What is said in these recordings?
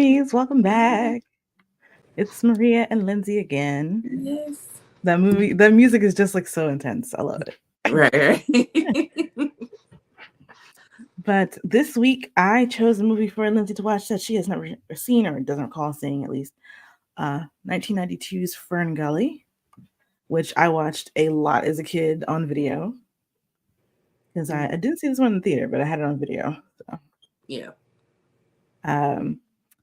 Roomies, welcome back. It's Maria and Lindsay again. Yes. The music is just like so intense. I love it. Right. But this week, I chose a movie for Lindsay to watch that she has never seen or doesn't recall seeing at least. 1992's Ferngully, which I watched a lot as a kid on video. Because I didn't see this one in the theater, but I had it on video. So. Yeah.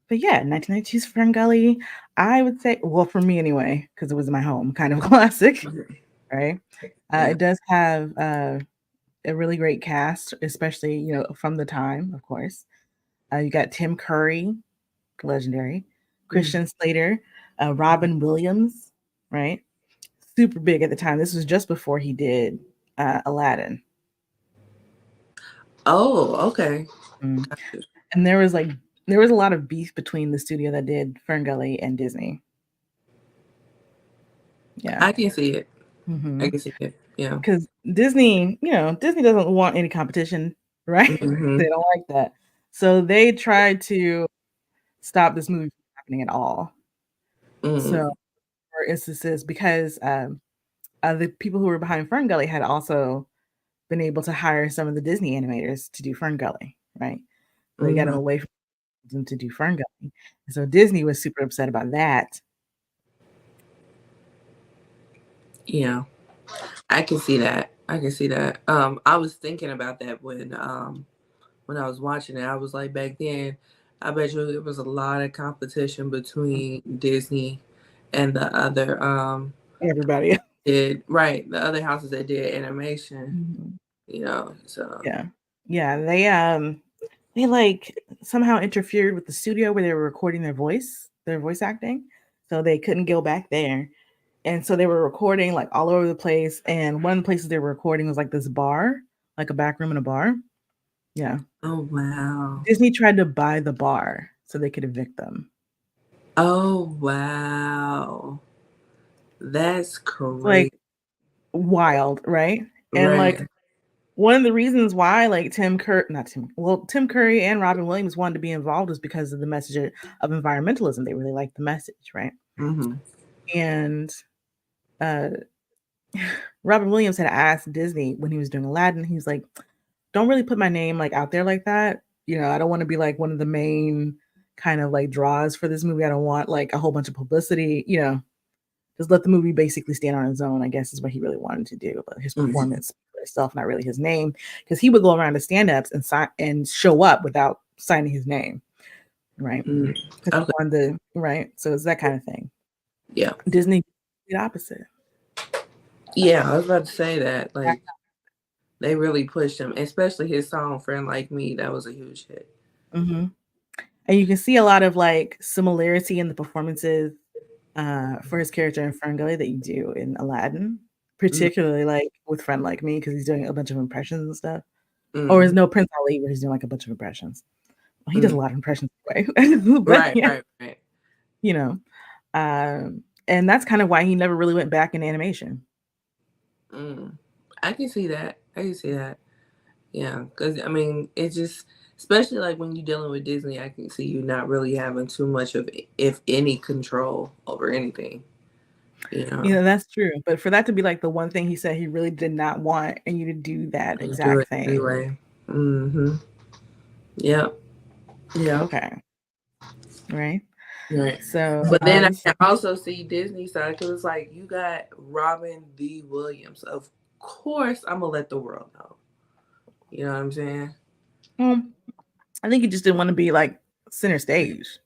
But yeah, 1992's Ferngully, I would say, well, for me anyway, because it was in my home, kind of classic, right? It does have a really great cast, especially, from the time, of course. You got Tim Curry, legendary, Christian Slater, Robin Williams, right? Super big at the time. This was just before he did Aladdin. Oh, okay. And there was a lot of beef between the studio that did Ferngully and Disney. Yeah, I can see it. I can see it. Yeah, because Disney doesn't want any competition, right? They don't like that, so they tried to stop this movie from happening at all. So, for instances, because the people who were behind Ferngully had also been able to hire some of the Disney animators to do Ferngully, right? They got them away from them to do Ferngully, so Disney was super upset about that. Yeah, I can see that. I was thinking about that when I was watching it. I was like, back then, I bet you there was a lot of competition between Disney and the other Everybody the other houses that did animation. So they like somehow interfered with the studio where they were recording their voice acting, so they couldn't go back there. And so they were recording like all over the place. And one of the places they were recording was like this bar, like a back room in a bar. Yeah. Oh, wow. Disney tried to buy the bar so they could evict them. Oh, wow. That's crazy. Like wild, right? And like one of the reasons why like Tim Curry and Robin Williams wanted to be involved was because of the message of environmentalism. They really liked the message, right? And Robin Williams had asked Disney when he was doing Aladdin, he was like, don't really put my name like out there like that. I don't want to be like one of the main kind of like draws for this movie. I don't want like a whole bunch of publicity, just let the movie basically stand on its own, I guess is what he really wanted to do. But his performance itself, not really his name, because he would go around to stand-ups and show up without signing his name. Right. Okay. Right. So it's that kind of thing. Yeah. Disney, the opposite. Yeah, I was about to say that. Like, they really pushed him, especially his song "Friend Like Me." That was a huge hit. And you can see a lot of like similarity in the performances for his character in Ferngully that you do in Aladdin, particularly like with Friend Like Me, because he's doing a bunch of impressions and stuff. Or is no Prince Ali where he's doing like a bunch of impressions. Well, he does a lot of impressions anyway. But, right. And that's kind of why he never really went back into animation. I can see that. Yeah, because I mean, it's just, especially like when you're dealing with Disney, I can see you not really having too much of, if any, control over anything. That's true. But for that to be like the one thing he said he really did not want, and you to do that exact thing. Anyway. Yep. Yeah. Okay. Right. So, but then I can also see Disney side, because it's like you got Robin D. Williams. Of course, I'm gonna let the world know. You know what I'm saying? I think he just didn't want to be like center stage.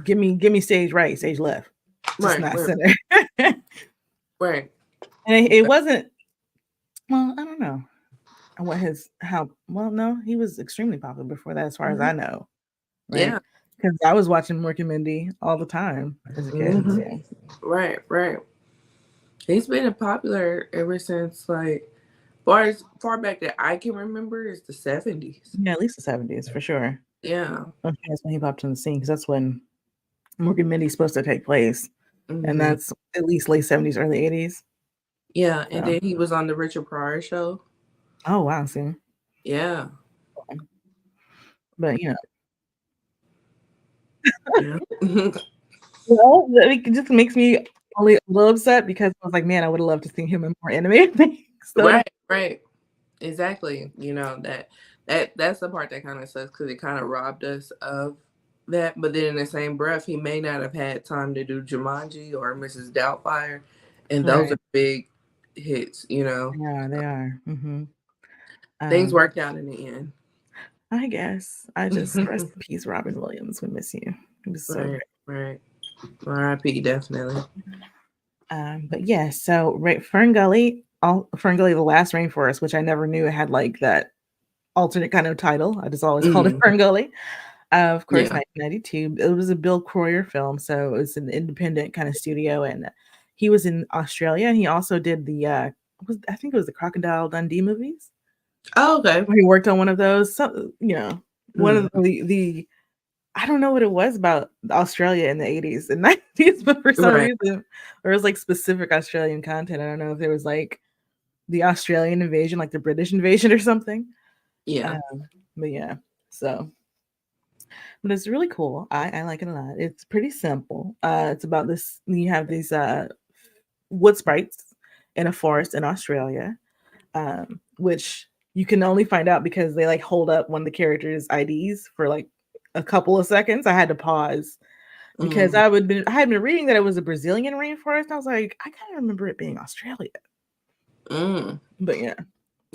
Give me stage right, stage left, just not center. Right. And it wasn't. Well, I don't know. No, he was extremely popular before that, as far as I know. Right? Yeah. Because I was watching Mork and Mindy all the time as a kid. So. Right. He's been popular ever since, like, far back that I can remember is the 70s. Yeah, at least the 70s for sure. Yeah. That's when he popped on the scene, because that's when Mork and Mindy's supposed to take place. And that's at least late 70s, early 80s. Yeah, and then he was on the Richard Pryor show. Oh, wow, see? Yeah. But, Yeah. Well, it just makes me only a little upset because I was like, man, I would have loved to see him in more animated things. So Right, right. Exactly. That's the part that kind of sucks because it kind of robbed us of that. But then in the same breath, he may not have had time to do Jumanji or Mrs. Doubtfire, and those right, are big hits. yeah, they are. Things Um, worked out in the end. I guess I just rest in peace, Robin Williams. We miss you. It was so Right, great. right. R.I.P. Definitely. But yeah, so right, Ferngully, the Last Rainforest, which I never knew it had like that alternate kind of title. I just always called it Hmm. Ferngully. Of course, Yeah. 1992. It was a Bill Croyer film, so it was an independent kind of studio, and he was in Australia, and he also did I think it was the Crocodile Dundee movies. Oh, okay. Where he worked on one of those. So, one of Mm. the I don't know what it was about Australia in the 80s and 90s, but for some Right. reason there was like specific Australian content. I don't know if there was like the Australian invasion, like the British invasion or something. Yeah. Um, but yeah, so but it's really cool. I like it a lot. It's pretty simple. It's about this. You have these wood sprites in a forest in Australia, which you can only find out because they like hold up one of the characters' IDs for like a couple of seconds. I had to pause because Mm. I had been reading that it was a Brazilian rainforest. I was like, I kind of remember it being Australia, Mm. but yeah,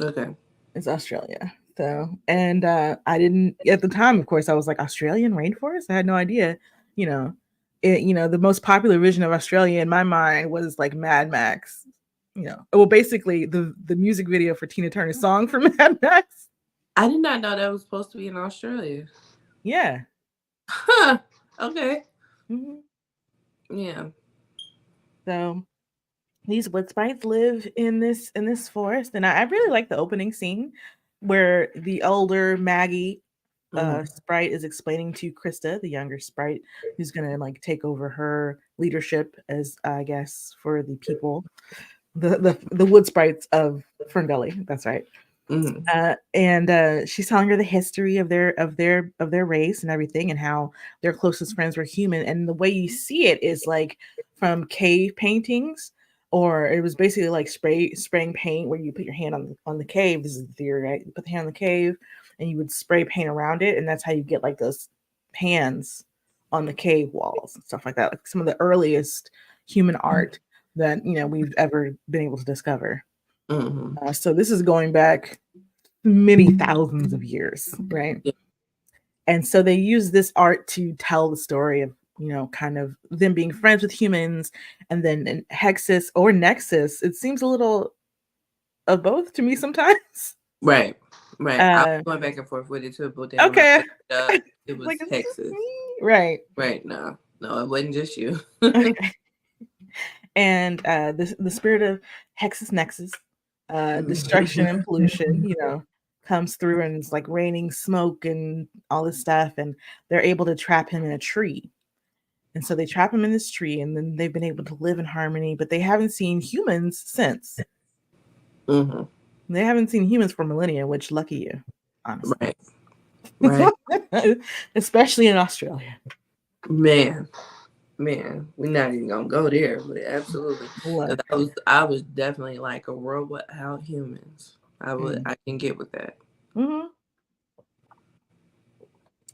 Okay. it's Australia. So, and I didn't at the time, of course, I was like Australian rainforest. I had no idea. You know, the most popular vision of Australia in my mind was like Mad Max. Well, basically the music video for Tina Turner's song for Mad Max. I did not know that was supposed to be in Australia. Yeah. Huh. Okay. hmm Yeah. So these wood sprites live in this forest, and I really like the opening scene where the older Maggie Mm. sprite is explaining to Krista, the younger sprite, who's gonna like take over her leadership as I guess for the people, the wood sprites of Ferngully. That's right. Mm. And she's telling her the history of their race and everything, and how their closest friends were human. And the way you see it is like from cave paintings, or it was basically like spraying paint where you put your hand on the cave. This is the theory, right? You put the hand on the cave, and you would spray paint around it, and that's how you get like those hands on the cave walls and stuff like that. Like some of the earliest human art that we've ever been able to discover. Mm-hmm. So this is going back many thousands of years, right? Yeah. And so they use this art to tell the story of, kind of them being friends with humans. And then in Hexus or Nexus, it seems a little of both to me sometimes. Right. Right. I was Uh, going back and forth with it too, but then when I okay. looked it up, it was Like, it's just Texas. me. Right. Right. No. No, it wasn't just you. Okay. And the spirit of Hexus Nexus, destruction and pollution, comes through, and it's like raining smoke and all this stuff, and they're able to trap him in a tree. And so they trap him in this tree, and then they've been able to live in harmony, but they haven't seen humans since. Mm-hmm. They haven't seen humans for millennia, which lucky you, honestly. Right. Right. Especially in Australia. Man. Man, we're not even gonna go there, but absolutely, because Look. I was definitely like a robot without humans. I can get with that. Mm-hmm.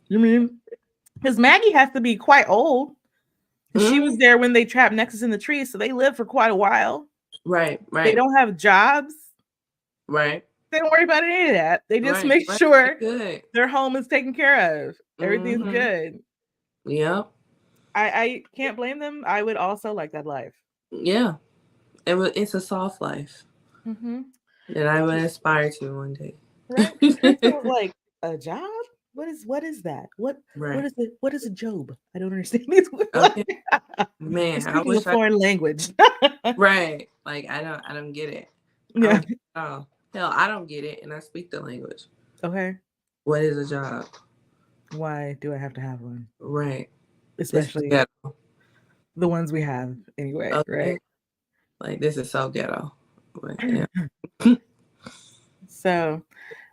You mean because Maggie has to be quite old. She was Mm, there when they trapped Nexus in the tree, so they lived for quite a while. right, They right, don't have jobs. right, They don't worry about any of that. They just right, make right. sure Good. their home is taken care of. Everything's Mm-hmm. good. Yep. I can't blame them. I would also like that life. Yeah. It's a soft life Mm-hmm. that I would aspire to one day. Right? Because Krista was like, a job? What is that? What Right. is it? What is a job? I don't understand these words. Okay. You're Man, I speaking a wish I. foreign language. Right. Like I don't get it. I Yeah. don't get it at all. Hell, I don't get it, and I speak the language. Okay. What is a job? Why do I have to have one? Right. This is Especially ghetto. the ones we have anyway, right? Okay. Like this is so ghetto. But yeah. So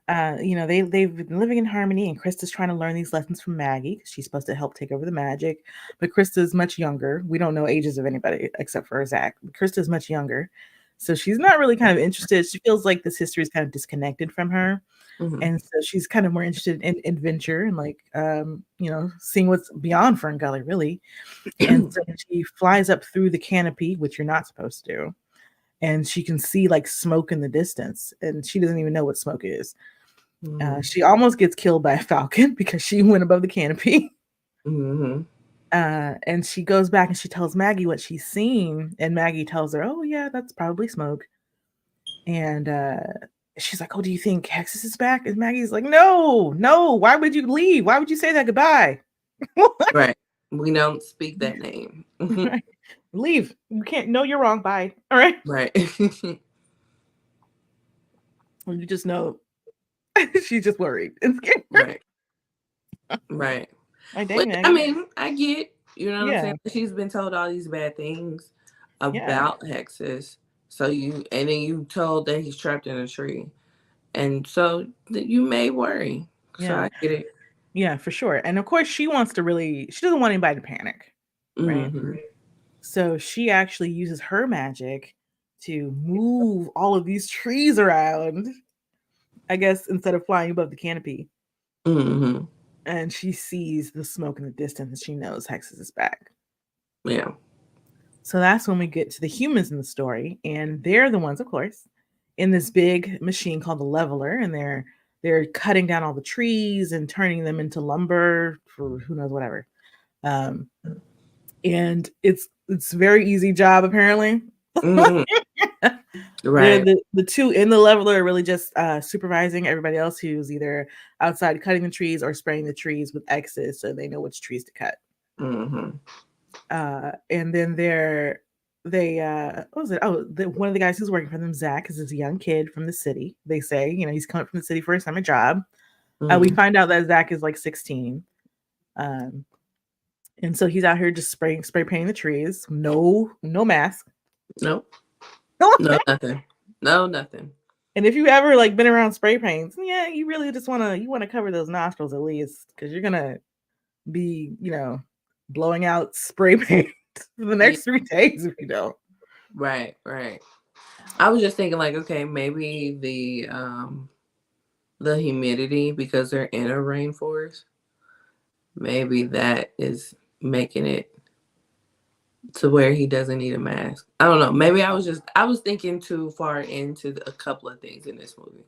They've been living in harmony, and Krista's trying to learn these lessons from Maggie because she's supposed to help take over the magic. But Krista's much younger. We don't know ages of anybody except for Zach. But Krista's much younger, so she's not really kind of interested. She feels like this history is kind of disconnected from her, Mm-hmm. and so she's kind of more interested in adventure and like seeing what's beyond Ferngully, really. And so she flies up through the canopy, which you're not supposed to do, and she can see like smoke in the distance, and she doesn't even know what smoke is. She almost gets killed by a falcon because she went above the canopy. Mm-hmm. And she goes back and she tells Maggie what she's seen, and Maggie tells her, "Oh yeah, that's probably smoke." And she's like, "Oh, do you think Hexus is back?" And Maggie's like, "No, no. Why would you leave? Why would you say that goodbye?" Right. We don't speak that name. Right. Leave. You can't. No, you're wrong. Bye. All right. Right. You just know she's just worried and scared. Right. Right. Like, dang, Which, I Maggie. mean, I get, you know what I'm Yeah. saying? She's been told all these bad things Yeah. about Hexus. And then you told that he's trapped in a tree. And so you may worry. So Yeah. I get it. Yeah, for sure. And of course, she doesn't want anybody to panic, right? Mm-hmm. So she actually uses her magic to move all of these trees around, I guess, instead of flying above the canopy. Mm-hmm. And she sees the smoke in the distance and she knows Hexus is back. Yeah. So that's when we get to the humans in the story. And they're the ones, of course, in this big machine called the leveler. And they're cutting down all the trees and turning them into lumber for who knows whatever. Um, and it's very easy job apparently. Mm-hmm. Right. The two in the leveler are really just supervising everybody else who's either outside cutting the trees or spraying the trees with X's so they know which trees to cut. Mm-hmm. And then what was it? Oh, one of the guys who's working for them, Zach, is this young kid from the city. They say, he's coming from the city for a summer job. We Mm-hmm. find out that Zach is like 16. And so he's out here just spray painting the trees. No mask. Nope. No, nothing. No, nothing. And if you ever like been around spray paints, yeah, you really just want to cover those nostrils at least because you're gonna be, blowing out spray paint for the next 3 days if you don't. Right, right. I was just thinking like, okay, maybe the humidity because they're in a rainforest, maybe that is making it to where he doesn't need a mask. I don't know. Maybe I was thinking too far into a couple of things in this movie.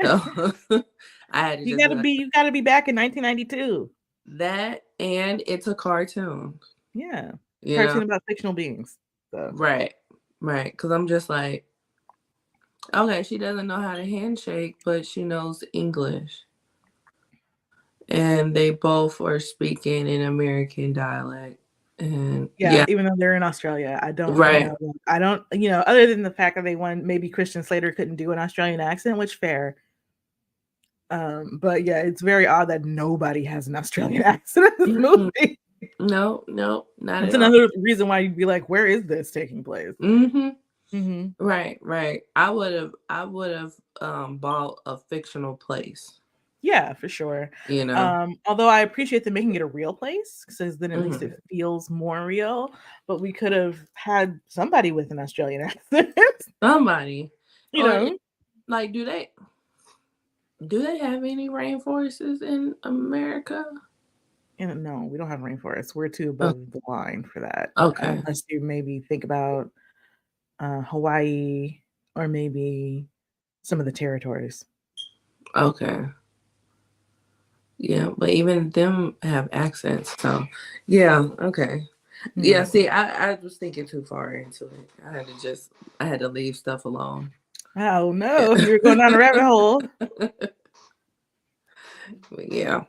So I had to you just gotta be back in 1992. that, and it's a cartoon. Yeah, You know, cartoon about fictional beings. So right, right. Because I'm just like, okay, she doesn't know how to handshake, but she knows English, and they both are speaking in American dialect. And yeah, yeah, even though they're in Australia, I don't right. know. I don't, other than the fact that they won, maybe Christian Slater couldn't do an Australian accent, which fair. But yeah, it's very odd that nobody has an Australian accent in this movie. No, no, not That's at all. another reason why you'd be like, where is this taking place? Mm-hmm. Mm-hmm. Right, right. I would have bought a fictional place. Yeah, for sure. You know. Although I appreciate them making it a real place, because then at least Mm-hmm. it feels more real. But we could have had somebody with an Australian accent, Somebody, you or know. like, do they have any rainforests in America? And no, we don't have rainforests. We're too Oh, above the line for that. okay, Unless you maybe think about Hawaii or maybe some of the territories. okay. Yeah, but even them have accents. So, yeah, okay. Yeah, Yeah. see, I was thinking too far into it. I had to leave stuff alone. Oh Yeah. no, you're going down a rabbit hole. But yeah.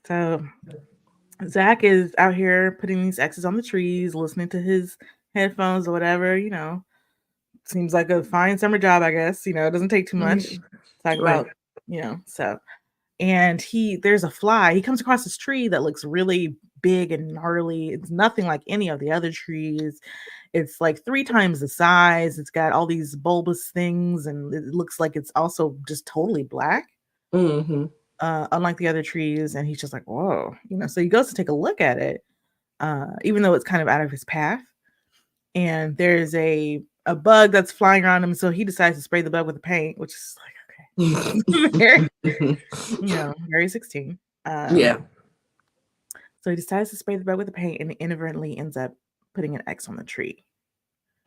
So Zach is out here putting these X's on the trees, listening to his headphones or whatever, Seems like a fine summer job, I guess. It doesn't take too much to talk Right. about, so. And there's a fly. He comes across this tree that looks really big and gnarly. It's nothing like any of the other trees. It's like 3 times the size. It's got all these bulbous things, and it looks like it's also just totally black, Mm-hmm. unlike the other trees. And he's just like, whoa, so he goes to take a look at it, even though it's kind of out of his path. And there's a bug that's flying around him, so he decides to spray the bug with the paint, which is like, okay. Very 16. Yeah. So he decides to spray the bug with the paint, and inadvertently ends up putting an X on the tree.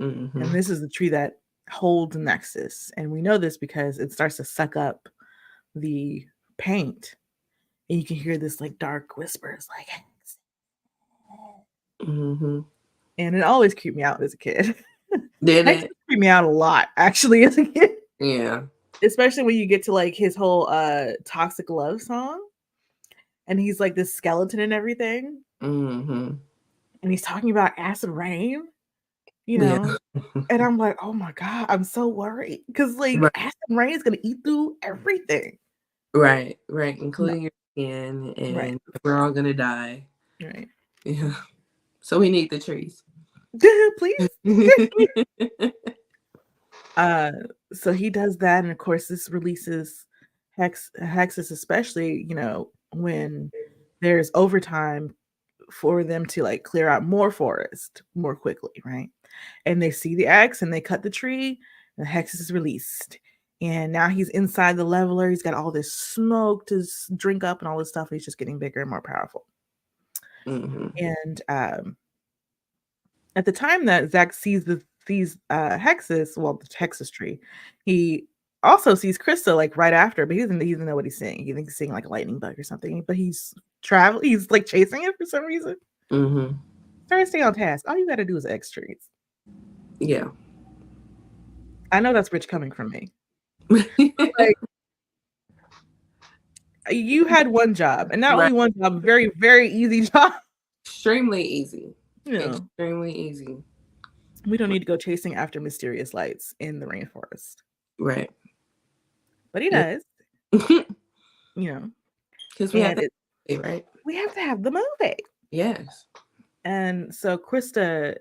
Mm-hmm. And this is the tree that holds Nexus. And we know this because it starts to suck up the paint. And you can hear this like dark whispers like, Mm-hmm. and it always creeped me out as a kid. Did It it? creeped me out a lot, actually, as a kid. Yeah. Especially when you get to like his whole toxic love song. And he's like this skeleton and everything. Mm-hmm. And he's talking about acid rain, Yeah. And I'm like, oh my God, I'm so worried. Because like Right. acid rain is gonna eat through everything. Right. No. Including your skin, and Right. we're all gonna die. Right. Yeah. So we need the trees. Please. So he does that, and of course this releases Hexus, especially, when there's overtime for them to like clear out more forest more quickly, right? And they see the X and they cut the tree, and Hexus is released. And now he's inside the leveler. He's got all this smoke to drink up and all this stuff. He's just getting bigger and more powerful. Mm-hmm. And at the time that Zach sees these Hexus, well, the Hexus tree, he also sees Krista like right after, but he doesn't know what he's seeing. He thinks he's seeing like a lightning bug or something, but he's like chasing it for some reason. Mm-hmm. Try to stay on task. All you got to do is X trees. Yeah. I know that's rich coming from me. Like, you had one job, and not only one job, very, very easy job. Extremely easy. Yeah. Extremely easy. We don't need to go chasing after mysterious lights in the rainforest. Right. But he does. Because we have to, right? We have to have the movie. Yes. And so Krista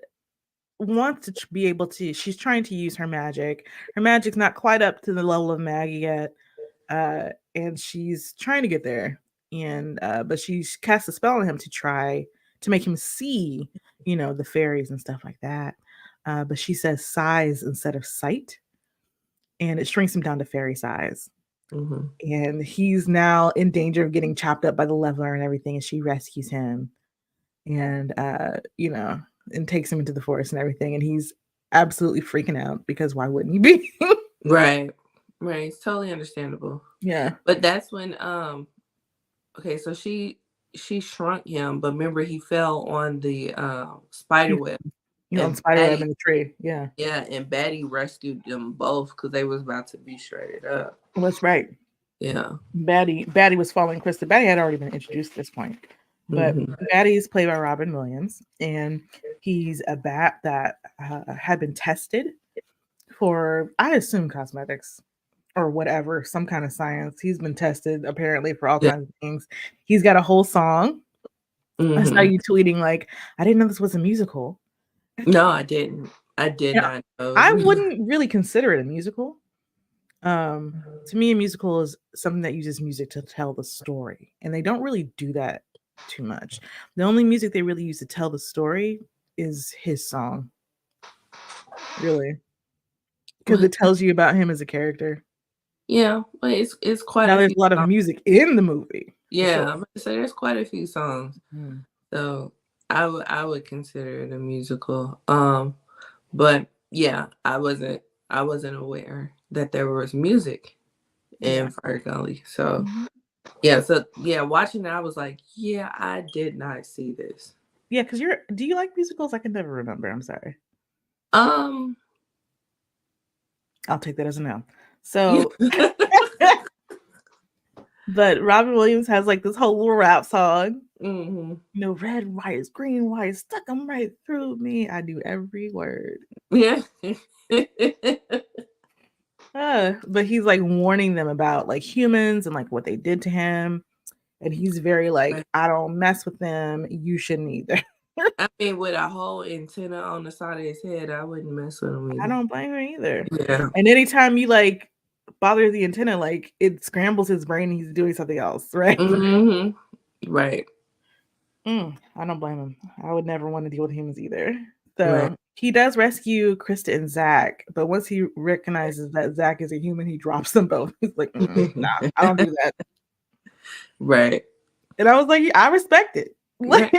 wants to be able to, she's trying to use her magic. Her magic's not quite up to the level of Maggie yet. And she's trying to get there. And but she's cast a spell on him to try to make him see, the fairies and stuff like that. But she says size instead of sight. And it shrinks him down to fairy size. Mm-hmm. And he's now in danger of getting chopped up by the leveler and everything. And she rescues him. And and takes him into the forest and everything, and he's absolutely freaking out because why wouldn't he be? Right. It's totally understandable. Yeah. But that's when okay, so she shrunk him, but remember he fell on the spider web. On spider web in the tree. Yeah. Yeah, and Batty rescued them both because they was about to be shredded up. Well, that's right. Yeah. Batty was following Krista. Batty had already been introduced at this point. But Batty is played by Robin Williams, and he's a bat that had been tested for, I assume, cosmetics or whatever, some kind of science. He's been tested apparently for all kinds of things. He's got a whole song. I saw you tweeting like, I didn't know this was a musical. No, I didn't. I did not know. I wouldn't really consider it a musical. To me, a musical is something that uses music to tell the story, and they don't really do that too much. The only music they really use to tell the story is his song, really, because it tells you about him as a character. Yeah, but it's quite. Now there's a lot of music in the movie. Yeah, sure. I'm gonna say there's quite a few songs. So I would consider it a musical. But yeah, I wasn't aware that there was music in Ferngully. So watching it, I was like, yeah, I did not see this. Yeah, because do you like musicals? I can never remember. I'm sorry. I'll take that as a no. So but Robin Williams has like this whole little rap song. Red wires, green wires, stuck them right through me. I do every word. Yeah. But he's like warning them about like humans and like what they did to him. and he's very like, Right. I don't mess with them. You shouldn't either. I mean, with a whole antenna on the side of his head, I wouldn't mess with him I either. don't blame him either. Yeah. And anytime you like bother the antenna, like it scrambles his brain. And he's doing something else, right? Mm-hmm. Right. I don't blame him. I would never want to deal with humans either. Right. So he does rescue Krista and Zach, but once he recognizes that Zach is a human, he drops them both. He's like, nah, I don't do that. Right. And I was like, I respect it. Right.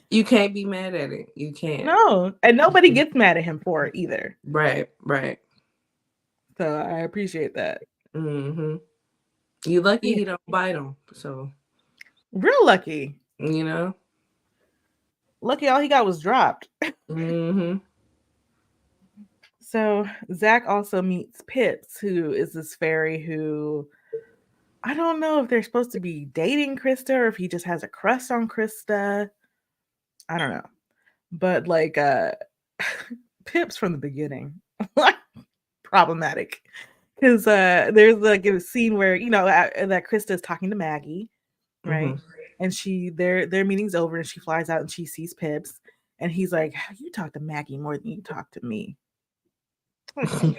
You can't be mad at it. You can't. No, and nobody gets mad at him for it either. Right. Right. So I appreciate that. Mm-hmm. You lucky Yeah. he don't bite him. So Real lucky. you know. Lucky all he got was dropped. Mm-hmm. So Zach also meets Pips, who is this fairy who I don't know if they're supposed to be dating Krista or if he just has a crush on Krista. I don't know. But like Pips from the beginning. Problematic. Because there's like a scene where, that Krista is talking to Maggie, right? Mm-hmm. And their meeting's over and she flies out and she sees Pips. And he's like, you talk to Maggie more than you talk to me. And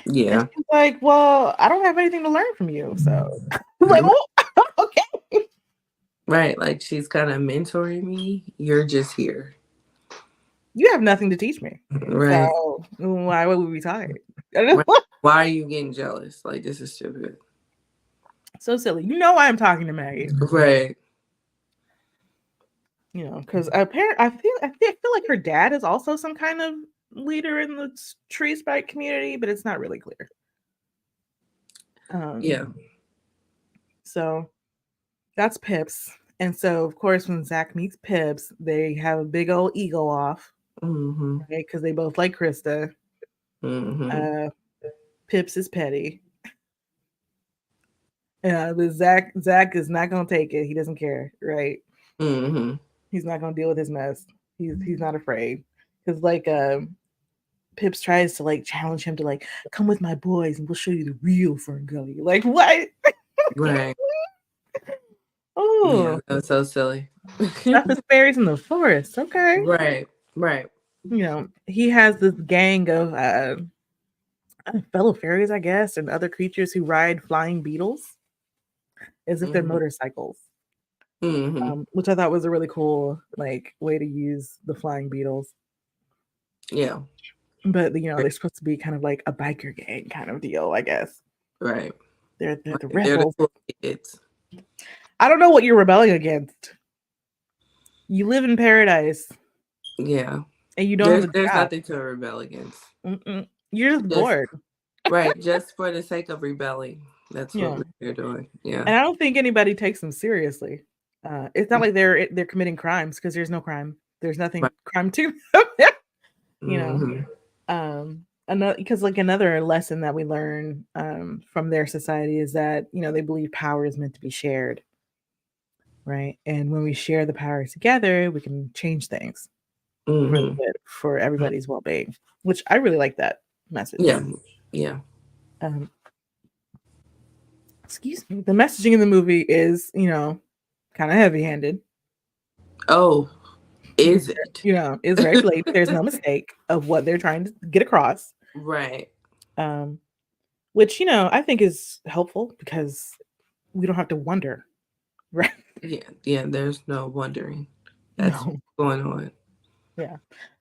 Yeah. she's like, well, I don't have anything to learn from you. So I'm like, oh, okay. Right. Like she's kind of mentoring me. You're just here. You have nothing to teach me. Right. So why would we be tired? Right. Why are you getting jealous? Like this is stupid. So silly. You know why I'm talking to Maggie. Right. Because apparently I feel like her dad is also some kind of leader in the tree sprite community, but it's not really clear. Yeah. So that's Pips. And so of course when Zach meets Pips, they have a big old ego off. Mm-hmm. Right? Because they both like Krista. Mm-hmm. Pips is petty. But Zach is not gonna take it. He doesn't care, right? Mm-hmm. He's not gonna deal with his mess. He's not afraid. Because like Pips tries to like challenge him to like come with my boys and we'll show you the real Ferngully. Like what? Right. Oh, Yeah, that was so silly. stuff is fairies in the forest. Okay. Right. Right. He has this gang of fellow fairies, I guess, and other creatures who ride flying beetles as if they're Mm-hmm. motorcycles. Mm-hmm. Which I thought was a really cool like way to use the flying beetles. Yeah. But they're supposed to be kind of like a biker gang kind of deal, I guess. Right. They're the They're the rebels. cool kids. I don't know what you're rebelling against. You live in paradise. Yeah. And you don't have a There's job. nothing to rebel against. You're just bored. Right. Just for the sake of rebelling. That's Yeah. what they're doing. Yeah. And I don't think anybody takes them seriously. It's not like they're committing crimes because there's no crime. There's nothing crime to them. Because like another lesson that we learn from their society is that they believe power is meant to be shared, right? And when we share the power together, we can change things for the good, for everybody's well-being, which I really like that message. Yeah. Excuse me. The messaging in the movie is kind of heavy-handed. Oh, is it? It's very blatant. There's no mistake of what they're trying to get across. Right. Which I think is helpful because we don't have to wonder, right? Yeah. There's no wondering. That's what's going on. Yeah.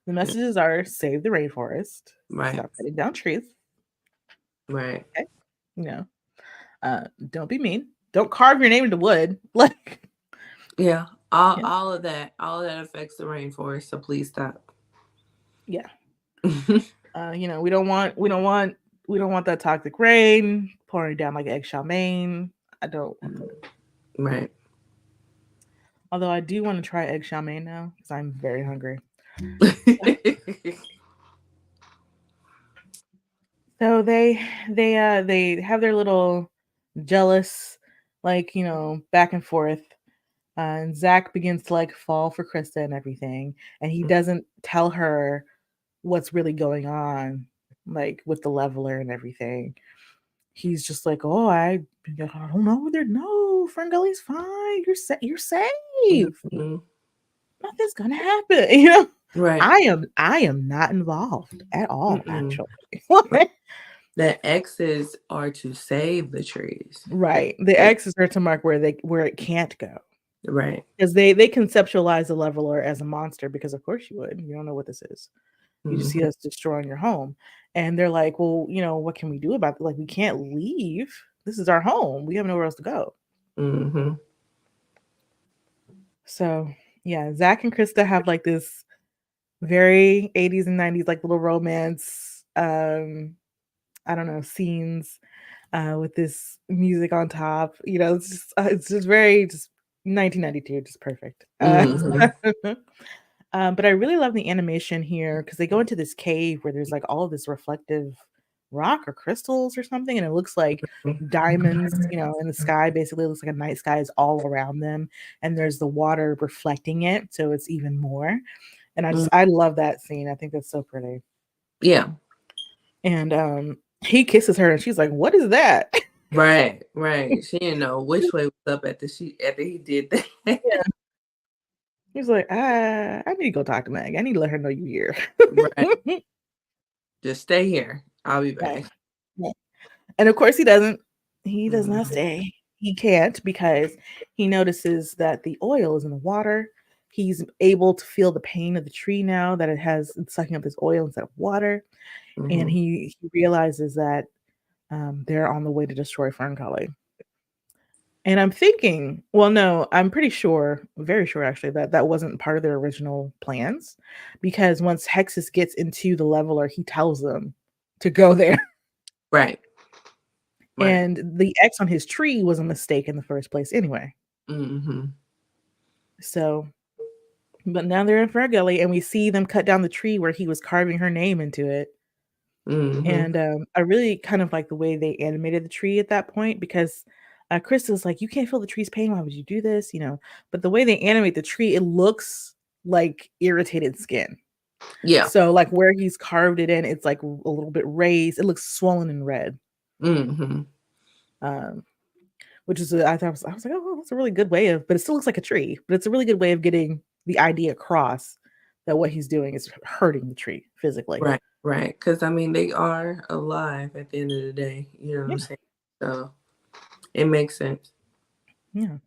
The messages are save the rainforest. Right. Stop cutting down trees. Right. Okay. Don't be mean. Don't carve your name into wood. Like. Yeah. All of that affects the rainforest. So please stop. Yeah. We don't want that toxic rain pouring down like eggshell Maine. I don't want that. Right. Although I do want to try eggshell Maine now because I'm very hungry. So they have their little jealous back and forth. And Zach begins to like fall for Krista and everything, and he doesn't tell her what's really going on, like with the leveler and everything. he's just like, "Oh, I don't know where they're no, Ferngully's fine. You're safe. Mhm. Nothing's gonna happen." You know, Right. I am not involved at all, Mm-mm. actually. Right. The X's are to save the trees. Right. The They X's are to mark where it can't go. right. Because they conceptualize the leveler as a monster because of course you would. You don't know what this is. You just see Mhm. us destroying your home. And they're like, well, what can we do about it? Like, we can't leave. This is our home. We have nowhere else to go. Mhm. So yeah, Zach and Krista have like this very 80s and 90s like little romance I don't know, scenes with this music on top. It's just very just 1992, just perfect. Mhm. But I really love the animation here because they go into this cave where there's like all of this reflective rock or crystals or something, and it looks like diamonds, in the sky. Basically, it looks like a night sky is all around them, and there's the water reflecting it, so it's even more. And Mm. I love that scene. I think that's so pretty. Yeah. And he kisses her, and she's like, "What is that?" Right. Right. She didn't know which way was up after he did that. He's like, I need to go talk to Meg. I need to let her know you're Right. here." Just stay here. I'll be Right. back. Yeah. And of course he doesn't. He does not Mhm. stay. He can't because he notices that the oil is in the water. He's able to feel the pain of the tree now that it's sucking up this oil instead of water. And Mhm. he realizes that they're on the way to destroy Ferngully. And I'm thinking, well, no, I'm pretty sure, very sure actually, that that wasn't part of their original plans, because once Hexus gets into the leveler, he tells them to go there, Right. Right. and the X on his tree was a mistake in the first place anyway. Mhm. So, but now they're in Ferngully, and we see them cut down the tree where he was carving her name into it. Mhm. And I really kind of like the way they animated the tree at that point because Krista's like, "You can't feel the tree's pain. Why would you do this?" But the way they animate the tree, it looks like irritated skin. Yeah. So, like where he's carved it in, it's like a little bit raised. It looks swollen and red. Mhm. Um, which is, I was like, oh, that's a really good way of, but it still looks like a tree, but it's a really good way of getting the idea across that what he's doing is hurting the tree physically. Right. Right. Because I mean, they are alive at the end of the day. You know what I'm Yeah. saying? So it makes sense. Yeah.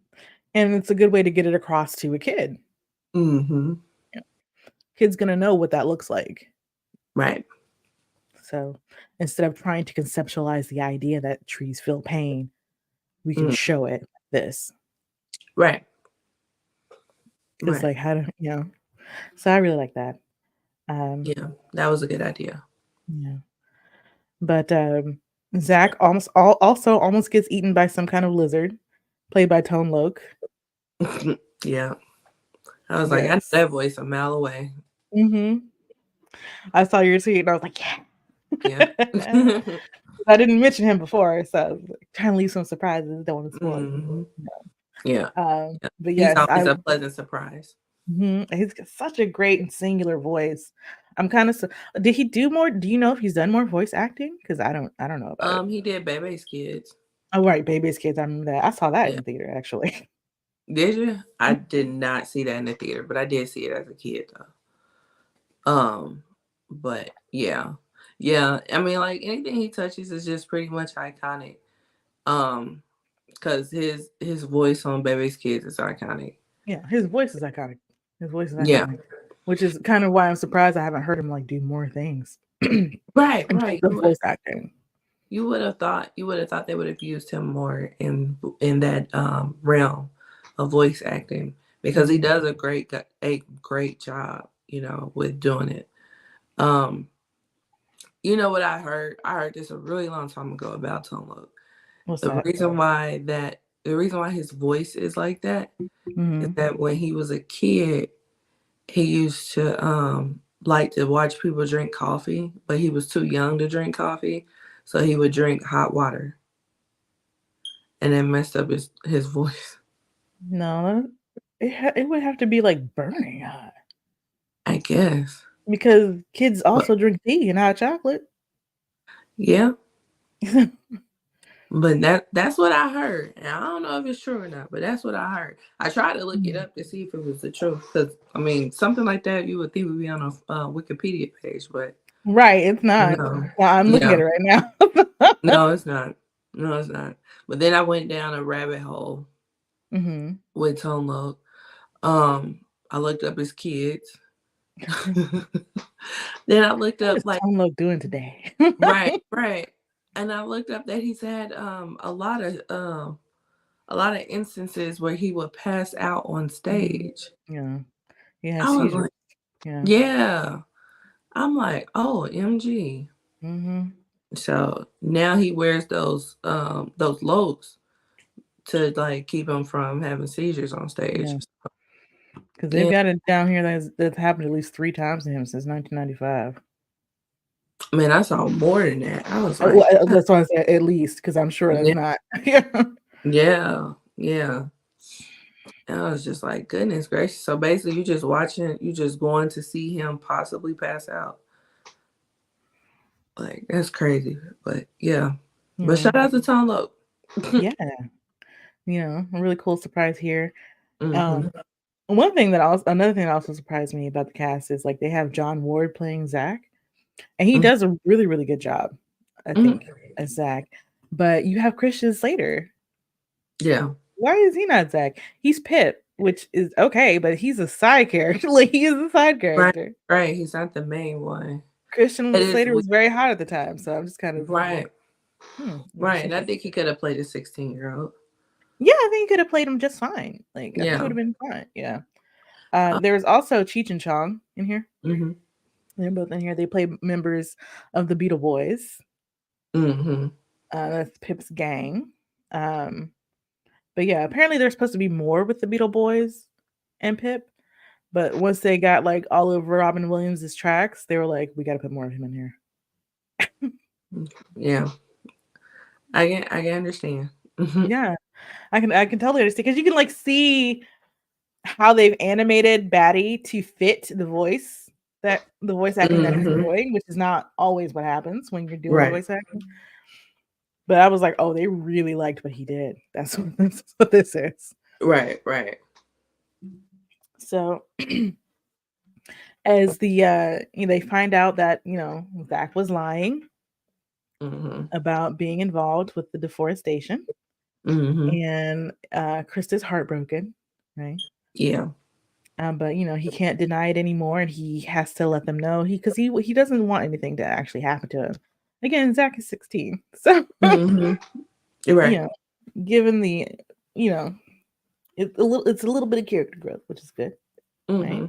And it's a good way to get it across to a kid. Mhm. Yeah. Kid's gonna know what that looks like. Right. So instead of trying to conceptualize the idea that trees feel pain, we can Mm. show it like this. Right. Because Right. like how to, so I really like that. Um, Yeah. That was a good idea. yeah. But Zach also almost gets eaten by some kind of lizard, played by Tone Loc. Yeah. I was like, I know Yes. that voice a mile away. Hmm. I saw your tweet and I was like, Yeah. yeah. I didn't mention him before, so I was like, trying to leave some surprises. Don't want to spoil it. Hmm. Yeah. Yeah. But He's yes, always a pleasant surprise. he's got such a great and singular voice. I'm kind of did he do more? Do you know if he's done more voice acting? Because I don't know about it. He did Bebe's Kids. Oh right, Baby's Kids. I remember that. I saw that in Yeah. the theater actually. Did you? I did not see that in the theater, but I did see it as a kid though. But yeah. Yeah. I mean, like anything he touches is just pretty much iconic. Um, because his voice on Bebe's Kids is iconic. Yeah, his voice is iconic. His voice is Yeah. iconic, which is kind of why I'm surprised I haven't heard him like do more things in Right, terms right. of voice acting. You would have thought they would have used him more in that realm of voice acting because he Mhm. does a great job, with doing it. Um, you know what I heard? I heard this a really long time ago about Tone Loc. What's The that? reason why his voice is like that is Mhm. that when he was a kid, he used to like to watch people drink coffee, but he was too young to drink coffee, so he would drink hot water, and it messed up his voice. No, it would have to be like burning hot I guess, because kids but also drink tea and hot chocolate. yeah, But that's what I heard. And I don't know if it's true or not, but that's what I heard. I tried to look it Mhm. up to see if it was the truth. Because, I mean, something like that you would think would be on a Wikipedia page, but Right, it's not. no. Well, I'm looking at Yeah. it right now. No, it's not. No, it's not. But then I went down a rabbit hole Mhm. with Tone Loc. I looked up his kids. Then I looked What up is like Tone Loc doing today? right, right. And I looked up that he's had a lot of instances where he would pass out on Mhm. stage. Yeah. Yeah, I was seizures. like, Yeah. yeah. I'm like, oh, MG. Mhm. So now he wears those lows to like keep him from having seizures on stage. Yeah. Because they've Yeah, got it down here that's happened at least 3 times to him since 1995. man, I saw more than that. I was Well, like, that's why I said at least, because I'm sure that's yeah, not. Yeah. yeah, yeah. And I was just like, goodness gracious. So basically, you just going to see him possibly pass out. Like, that's crazy. But yeah. But Yeah. shout out to Tom Loc. Yeah. A really cool surprise here. Hmm. Um, another thing that also surprised me about the cast is like they have John Ward playing Zach, and he Hmm. does a really, really good job, I think, Hmm. as Zach. But you have Christian Slater. Yeah. Why is he not Zach? He's Pip, which is okay, but he's a side character. Like he is a side Right. character. Right. He's not the main one. Christian It is Slater weird. was very hot at the time, so I'm just kind of Right. it's Right. And I interesting. think he could have played a 16-year-old. Yeah, I think he could have played him just fine. Like I think it would Yeah. have been fine. Yeah. Uh, There's also Cheech and Chong in here. mm-hmm. They're both in here. They play members of the Beetle Boys. Mm-hmm. That's Pip's gang. Um, but yeah, apparently there's supposed to be more with the Beetle Boys and Pip. But once they got like all over Robin Williams' tracks, they were like, we got to put more of him in here. Yeah. I can understand. Hmm. Yeah, I can totally understand because you can like see how they've animated Batty to fit the voice acting that he's Hmm. doing, which is not always what happens when you're doing Right. voice acting. But I was like, oh, they really liked what he did. That's what this is. Right. Right. So as they find out that Zach was lying Mm-hmm. about being involved with the deforestation, Mm-hmm. and Krista's heartbroken, right? Yeah. But he can't deny it anymore, and he has to let them know he doesn't want anything to actually happen to him. Again, Zach is 16, so Mm-hmm. You're you right. know, given the you know, it's a little bit of character growth, which is good, right? Mm-hmm.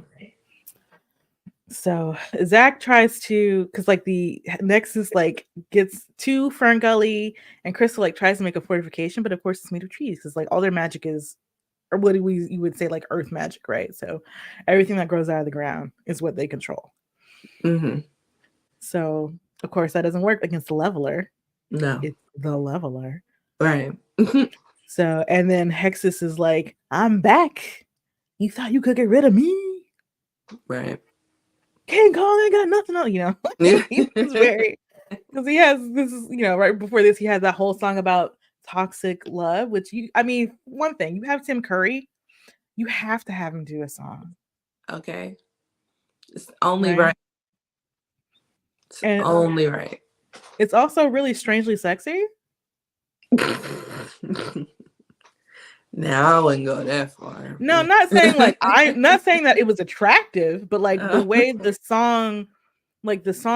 So Zach tries to, because like the Nexus like gets to Ferngully, and Crystal like tries to make a fortification, but of course it's made of trees because like all their magic is, or what you would say like earth magic, right? So everything that grows out of the ground is what they control. Mm-hmm. So of course that doesn't work against the leveler. No. It's the leveler. Right. So and then Hexus is like, I'm back. You thought you could get rid of me? Right. King Kong ain't got nothing on. He's very, because he has this is right before this he had that whole song about toxic love, which one thing, you have Tim Curry, you have to have him do a song, Okay. It's only right? right. It's And only right. it's also really strangely sexy. Now I wouldn't go that far. No, I'm not saying like, I'm not saying that it was attractive, but like the Uh, way the song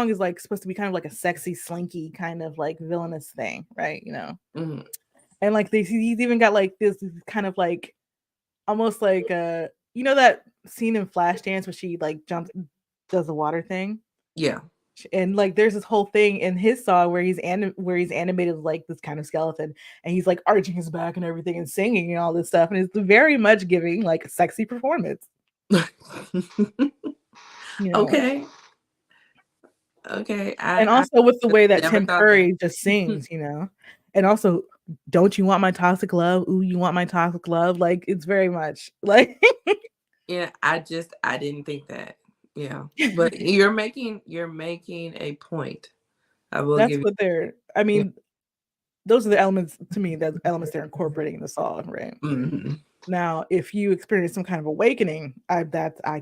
is like supposed to be kind of like a sexy, slinky kind of like villainous thing, right? mhm. And like he's even got like this kind of like almost like that scene in Flashdance where she like jumps, does the water thing, Yeah. and like there's this whole thing in his song where he's animated like this kind of skeleton, and he's like arching his back and everything and singing and all this stuff, and it's very much giving like a sexy performance, you know. Okay. Okay. And I also with the way that never Tim thought that. Curry just sings, and also, don't you want my toxic love? Ooh, you want my toxic love? Like it's very much like Yeah, I didn't think that. Yeah. But you're making a point. I will that's give you. what they're. Yeah. those are the elements to me, the elements they're incorporating in the song, right? Mm-hmm. Now, if you experience some kind of awakening, I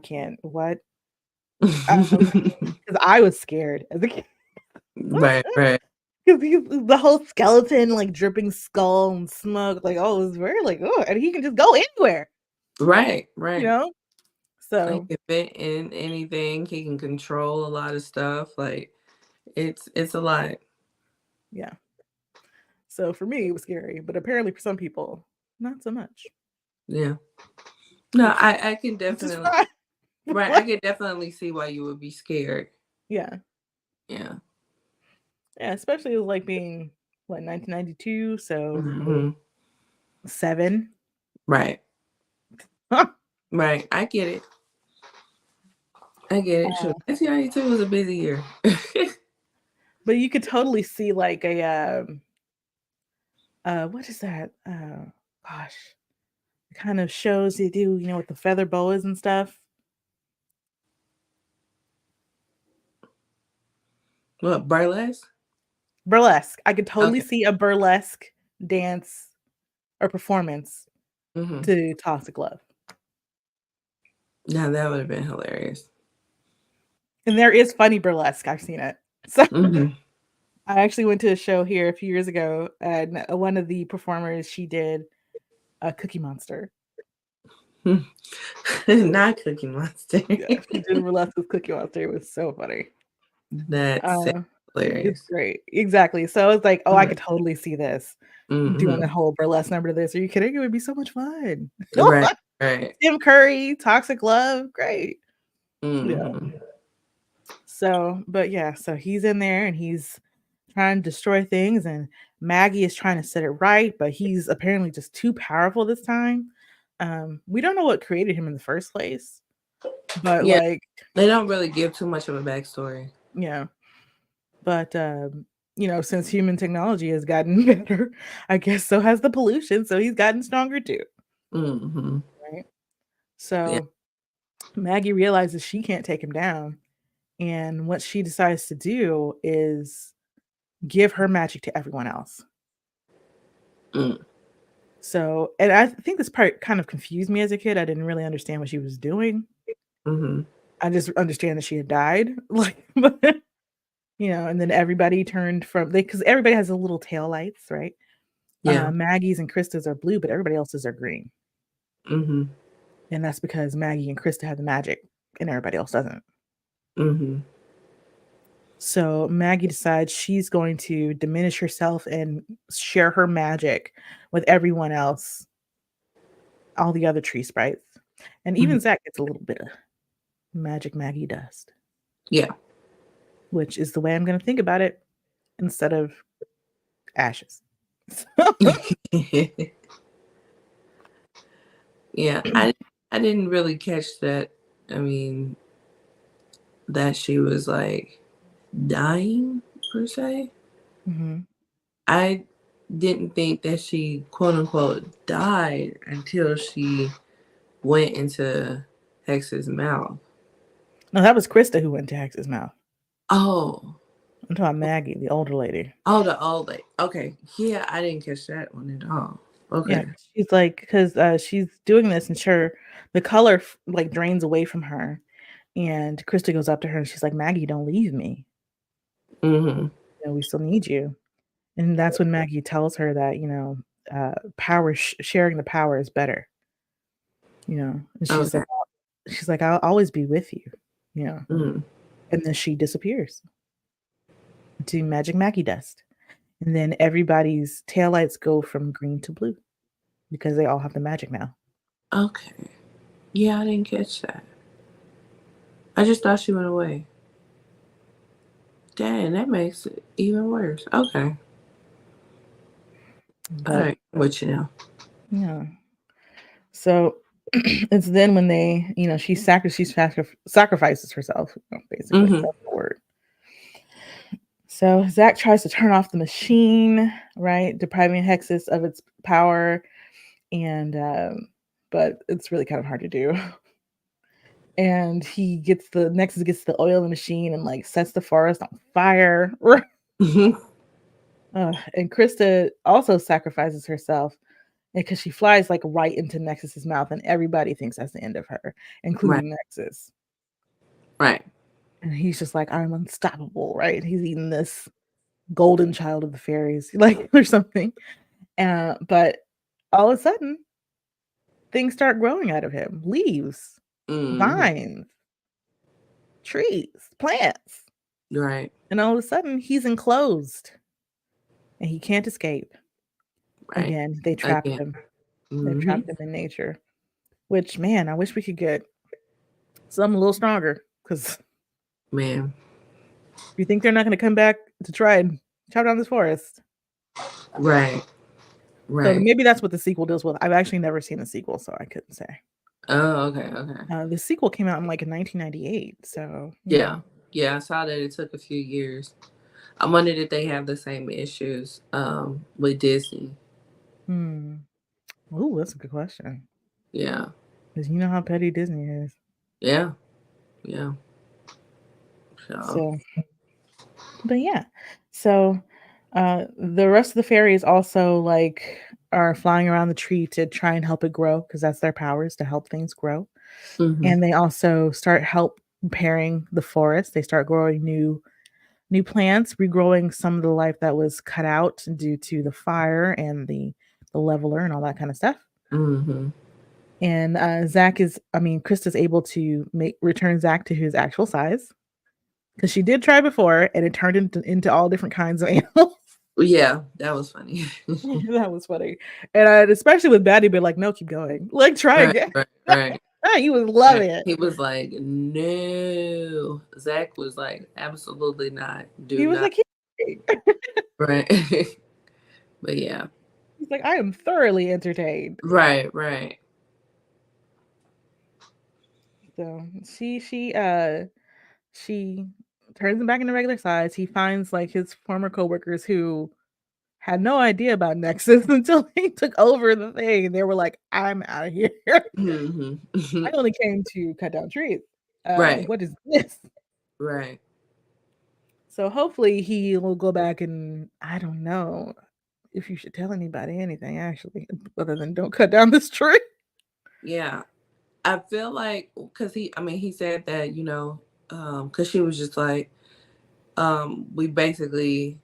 can't what because I was scared as a kid. Right, right, Because the whole skeleton, like dripping skull and smoke, like oh, it was very like oh, and he can just go anywhere, right, you right. know. He So can fit in anything. He can control a lot of stuff. Like it's a lot. yeah, so for me it was scary, but apparently for some people, not so much. Yeah. No, Which I can is definitely fine. right. I can definitely see why you would be scared. Yeah, Yeah. yeah, especially with like being what 1992, so Hmm. 7. Right. Right. I get it. I get it. Sure. 1992 was a busy year. But you could totally see like a what is that? Gosh, the kind of shows they do, you know, with the feather boas and stuff. What, burlesque? Burlesque. I could totally Okay. see a burlesque dance or performance Hmm. to Toxic Love. Now that would have been hilarious. And there is funny burlesque. I've seen it. So Hmm. I actually went to a show here a few years ago, and one of the performers she did a Cookie Monster. Not Cookie Monster. Yeah, she did a burlesque with Cookie Monster. It was so funny. That's It's hilarious. great. Exactly. So it's like, oh, I could totally see this doing Mm-hmm. the whole burlesque number to this. Are you kidding? It would be so much fun. Right, right. Tim Curry, Toxic Love, great. Yeah. Hmm. So, but yeah, so he's in there and he's trying to destroy things, and Maggie is trying to set it right, but he's apparently just too powerful this time. We don't know what created him in the first place, but Yeah, like, they don't really give too much of a backstory. yeah, but you know, since human technology has gotten better, I guess so has the pollution, so he's gotten stronger too, Hmm. right? Yeah. So Maggie realizes she can't take him down, and what she decides to do is give her magic to everyone else. Mm. So, and I think this part kind of confused me as a kid. I didn't really understand what she was doing. Hmm. I just understand that she had died, like, but, you know, and then everybody turned from they because everybody has a little tail lights, right? Yeah. Maggie's and Krista's are blue, but everybody else's are green, Hmm. and that's because Maggie and Krista have the magic, and everybody else doesn't. Hmm. So Maggie decides she's going to diminish herself and share her magic with everyone else, all the other tree sprites, and Hmm. even Zach gets a little bit of magic Maggie dust, Yeah. which is the way I'm going to think about it instead of ashes. Yeah. I didn't really catch that. I mean, that she was like dying per se. Mhm. I didn't think that she quote unquote died until she went into Hex's mouth. No, that was Krista who went to Hex's mouth. Oh. I'm talking about Maggie, the older lady. Oh, the old lady. Okay. Yeah, I didn't catch that one at all. Yeah, Okay. 'cause she's like, because she's doing this, and sure, the color like drains away from her, and Krista goes up to her and she's like, "Maggie, don't leave me. Mm-hmm. You know, we still need you." And that's when Maggie tells her that power sharing the power is better. You know, and Okay. she's like, "I'll always be with you." You know, Mm. and then she disappears to magic Maggie dust. And then everybody's taillights go from green to blue because they all have the magic now. Okay. Yeah, I didn't catch that. I just thought she went away. Dang, that makes it even worse. Okay. All But right. What you know? yeah. So it's then when they, you know, sacrifices herself, basically. Mm-hmm. That's the word. So Zach tries to turn off the machine, right? Depriving Hexus of its power. And but it's really kind of hard to do. And he gets the Nexus gets the oil in the machine and like sets the forest on fire. Mm-hmm. And Krista also sacrifices herself because she flies like right into Nexus's mouth, and everybody thinks that's the end of her, Right. including Nexus. Right. And he's just like, I'm unstoppable, right? He's eating this golden child of the fairies, like or something. But all of a sudden, things start growing out of him: leaves, Mm-hmm. vines, trees, plants. Right. And all of a sudden, he's enclosed and he can't escape. Right. Again, they trapped Again. him. They've Mm-hmm. trapped him in nature. Which, man, I wish we could get something a little stronger. Because Man. you think they're not going to come back to try and chop down this forest? Right. So Right. maybe that's what the sequel deals with. I've actually never seen the sequel, so I couldn't say. Oh, okay. Okay. The sequel came out in like in 1998, so Yeah. Yeah. I saw that it took a few years. I wondered if they have the same issues with Disney. Hmm. Ooh, that's a good question. Yeah. Because you know how petty Disney is. Yeah. Yeah. So. So, but yeah. So, the rest of the fairies also like are flying around the tree to try and help it grow because that's their powers to help things grow. Mm-hmm. And they also start help repairing the forest. They start growing new plants, regrowing some of the life that was cut out due to the fire and the leveler and all that kind of stuff. Mm-hmm. And Krista's able to make return Zach to his actual size because she did try before and it turned into all different kinds of animals. Yeah, that was funny. That was funny. And especially with Batty being like, no, keep going. Like, try Right, again. right, right, He was right. loving it. He was like, no. Zach was like, absolutely not. Do He was not. like, "Keep going." Right. But yeah. He's like, I am thoroughly entertained. Right, right. So she turns him back into regular size. He finds like his former coworkers who had no idea about Nexus until he took over the thing. They were like, I'm out of here. Mm-hmm. I only came to cut down trees. Right, What is this? right. So hopefully he will go back and I don't know if you should tell anybody anything actually, other than don't cut down this tree. Yeah. I feel like, because he said that, because she was just like, we basically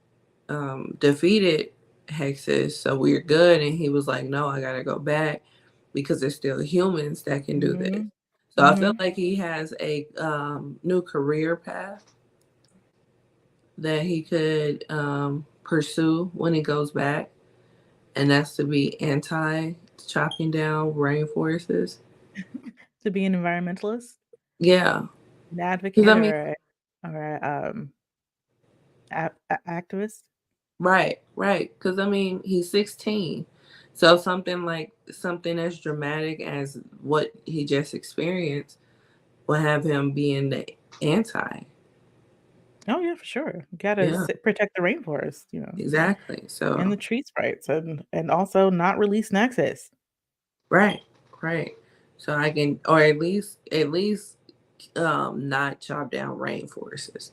defeated Hexes, so we're good. And he was like, no, I gotta go back because there's still humans that can do this. Mm-hmm. So I feel Mm-hmm. like he has a new career path that he could pursue when he goes back, and that's to be anti chopping down rainforests. To be an environmentalist, Yeah, an because advocate, or activist. right. Because he's 16, so something as dramatic as what he just experienced will have him being the anti. Oh yeah, for sure. Gotta Yeah, protect the rainforest, exactly. and So the tree sprites, and also not release Nexus. right, right. So I can, or at least not chop down rainforests,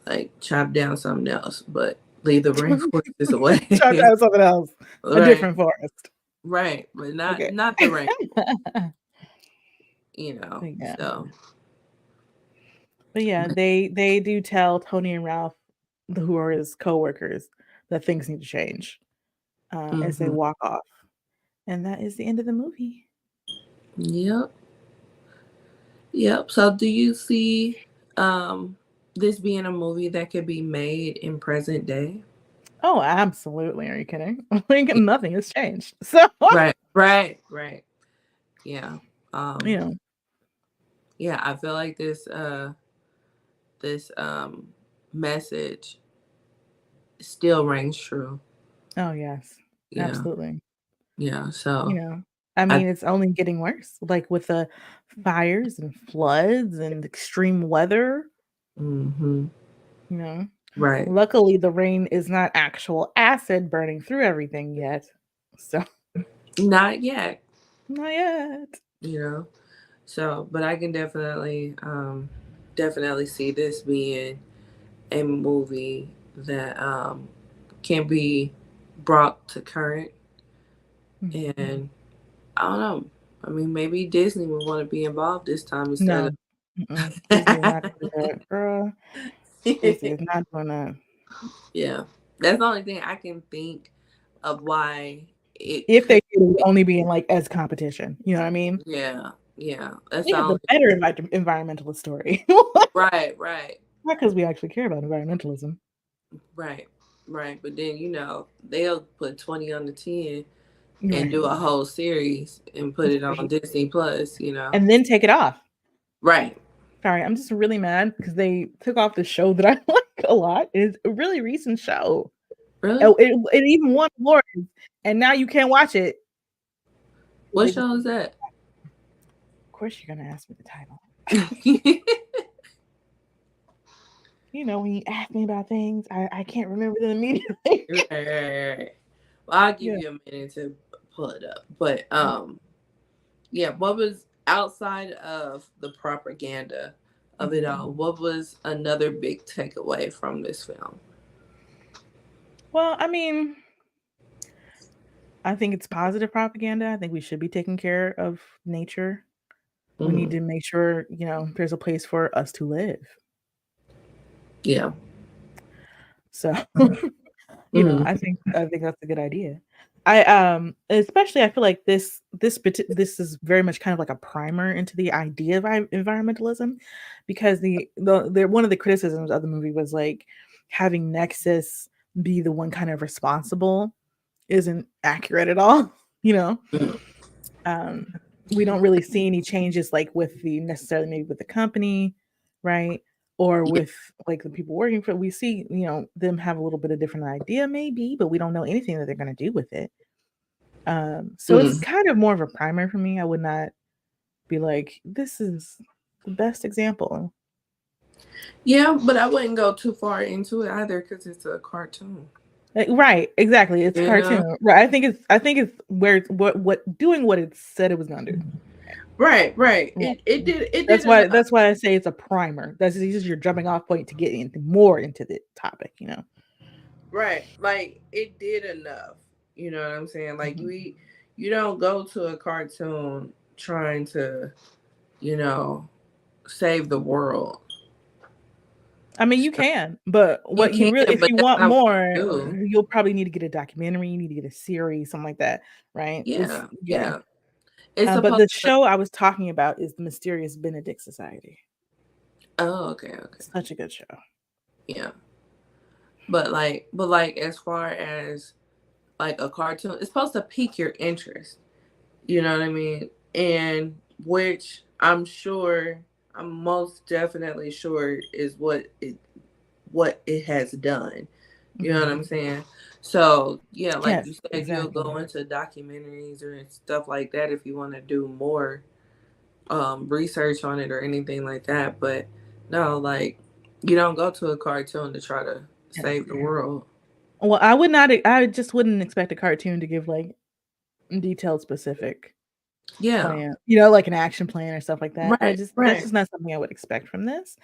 like chop down something else, but leave the rainforests Try to away. have something else, a Right, different forest. right, but not Okay. not the rain. Yeah. So But yeah, they do tell Tony and Ralph, who are his coworkers, that things need to change as they hmm. walk off. And that is the end of the movie. Yep, yep. So do you see um this being a movie that could be made in present day? Oh, absolutely. Are you kidding? Like nothing has changed. So, Right, right, right. Yeah. you Um know, yeah, I feel like this message still rings true. oh yes, Yeah. absolutely. Yeah. You So know, I I mean, it's only getting worse, like with the fires and floods and extreme weather, hmm. you know. Right. Luckily, the rain is not actual acid burning through everything yet. So, Not yet, not yet. you know. So but I can definitely see this being a movie that can be brought to current. Mhm. And I don't know. I mean, maybe Disney would want to be involved this time instead No. Disney is not gonna do that, girl. Disney of. is not doing that. Yeah, that's the only thing I can think of why it If they could. did, it would only be in like as competition. You know what I mean? Yeah, yeah, that's We the have the only. better environmentalist story. Right, right, Not because we actually care about environmentalism. right, right. But then they'll put 20 on the 10 and Right. do a whole series and put it on Disney Plus. And then take it off. Right. Sorry, I'm just really mad because they took off the show that I like a lot. It's a really recent show. Really? Oh, it even won awards, and now you can't watch it. What They just, show is that? of course, you're gonna ask me the title. Right, When you ask me about things, I can't remember them immediately. right, right. Well, I'll give Yeah. you a minute to pull it up. But Mm. yeah, what was outside of the propaganda of it Mhm. all? What was another big takeaway from this film? Well, I mean, I think it's positive propaganda. I think we should be taking care of nature. We need Hmm. to make sure, there's a place for us to live. Yeah. So, Hmm. I think that's a good idea. Especially I feel like this is very much kind of like a primer into the idea of environmentalism, because the one of the criticisms of the movie was like having Nexus be the one kind of responsible isn't accurate at all. you know um we don't really see any changes like with the necessarily maybe with the company, right? Or Yeah. with like the people working for we see, them have a little bit of different idea maybe, but we don't know anything that they're going to do with it. So it's Hmm. kind of more of a primer for me. I would not be like, this is the best example. Yeah, but I wouldn't go too far into it either because it's a cartoon. Like, right, exactly. It's You know? cartoon. Right. I think it's where it's what doing what it said it was gonna do. Right, right. Right. It did That's why enough. that's why I say it's a primer. This is your jumping off point to get more into the topic. Right. Like it did enough. You know what I'm saying? Like Mhm. you don't go to a cartoon trying to, you know, save the world. I mean, you can, but You what you can, really, if but you that's want not what more, you do. you'll probably need to get a documentary. You need to get a series, something like that, right? Yeah, Yeah. yeah. It's But supposed the to. show I was talking about is the Mysterious Benedict Society. Oh, okay, okay. Such a good show. Yeah. But like as far as like a cartoon, it's supposed to pique your interest. You know what I mean? And which I'm most definitely sure is what it has done. You know what Mhm. I'm saying? So yeah, like Yes, you said, you'll exactly. go into documentaries or stuff like that if you want to do more research on it or anything like that. But no, like you don't go to a cartoon to try to Yeah. save the world. Well, I would not. I just wouldn't expect a cartoon to give like detailed, specific Yeah. plan. Like an action plan or stuff like that. Right. That's Right. just not something I would expect from this.